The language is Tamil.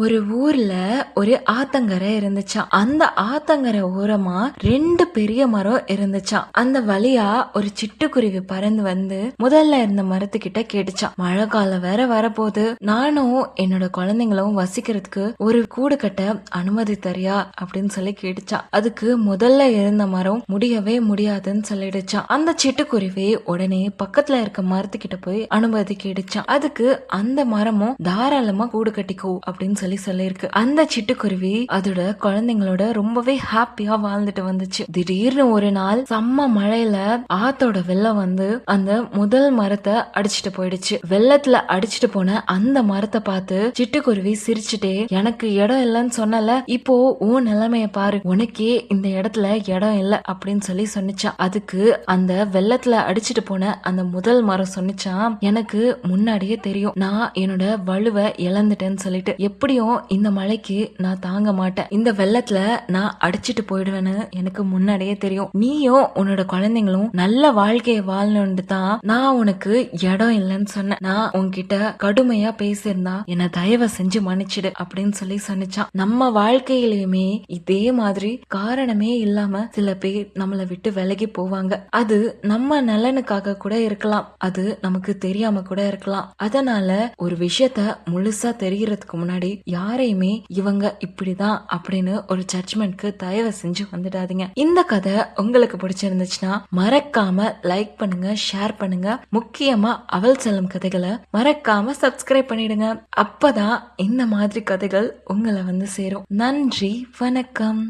ஒரு ஊர்ல ஒரு ஆத்தங்கரை இருந்துச்சாம். அந்த ஆத்தங்கரை ஓரமா 2 பெரிய மரம் இருந்துச்சாம். அந்த வழியா ஒரு சிட்டுக்குருவி பறந்து வந்து முதல்ல இருந்த மரத்துக்கிட்ட கேட்டுச்சாம், மழை காலம் வேற வரப்போகுது, நானும் என்னோட குழந்தைங்களும் வசிக்கிறதுக்கு ஒரு கூடு கட்ட அனுமதி தரியா அப்படின்னு சொல்லி கேட்டுச்சான். அதுக்கு முதல்ல இருந்த மரம் முடியவே முடியாதுன்னு சொல்லிடுச்சான். அந்த சிட்டுக்குருவி உடனே பக்கத்துல இருக்க மரத்துக்கிட்ட போய் அனுமதி கேட்டுச்சான். அதுக்கு அந்த மரமும் தாராளமா கூடு கட்டிக்கோ அப்படின்னு சொல்லியிருக்கு. அந்த சிட்டுக்குருவி அதோட குழந்தைங்களோட ரொம்பவே ஹாப்பியா வாழ்ந்துட்டு வந்துச்சு. திடீர்னு ஒரு நாள் செம்ம மழையில ஆத்தோட வெள்ளம் வந்து அந்த முதல் மரத்தை அடிச்சுட்டு போயிடுச்சு. வெள்ளத்துல அடிச்சுட்டு போன அந்த மரத்தை பார்த்து சிட்டுக்குருவி சிரிச்சுட்டே, எனக்கு இடம் இல்லைன்னு சொன்னல, இப்போ உன் நிலைமைய பாரு, உனக்கே இந்த இடத்துல இடம் இல்ல அப்படின்னு சொன்னிச்சான். அதுக்கு அந்த வெள்ளத்துல அடிச்சுட்டு போன அந்த முதல் மரம் சொன்னிச்சான், எனக்கு முன்னாடியே தெரியும், நான் என்னோட வலுவை இழந்துட்டேன்னு சொல்லிட்டு, எப்படியும் இந்த மழைக்கு நான் தாங்க மாட்டேன், இந்த வெள்ளத்துல நான் அடிச்சிட்டு போயிடுவேன்னு எனக்கு முன்னாடியே தெரியும், நீயும் உன்னோட குழந்தைங்களும் நல்ல வாழ்க்கையை வாழணும்னு தான் நான் உனக்கு இடம் இல்லைன்னு சொன்னேன், நான் உன்கிட்ட கடுமையா பேசியிருந்தா என்ன தயவு செஞ்சு மன்னிச்சிடு அப்படின்னு சொன்னிச்சான். நம்ம வாழ்க்கையிலுமே இதே மாதிரி காரணமே இல்லாம சில பேர் நம்மளை விட்டு விலகி போவாங்க. அது நம்ம நலனுக்காக கூட இருக்கலாம், அது நமக்கு தெரியாம கூட இருக்கலாம். அதனால ஒரு விஷயத்த முழுசா தெரியறதுக்கு முன்னாடி யாரையுமே இவங்க இப்படிதான் அப்படின்னு ஒரு ஜட்ஜ்மெண்ட்க்கு தயவு செஞ்சு வந்துடாதீங்க. இந்த கதை உங்களுக்கு பிடிச்சிருந்துச்சுன்னா மறக்காம லைக் பண்ணுங்க, ஷேர் பண்ணுங்க. முக்கியமா அவள் செல்லும் கதைகளை மறக்காம சப்ஸ்கிரைப் பண்ணிடுங்க. அப்பதான் இந்த மாதிரி கதைகள் உங்களை வந்து சேரும். நன்றி, வணக்கம்.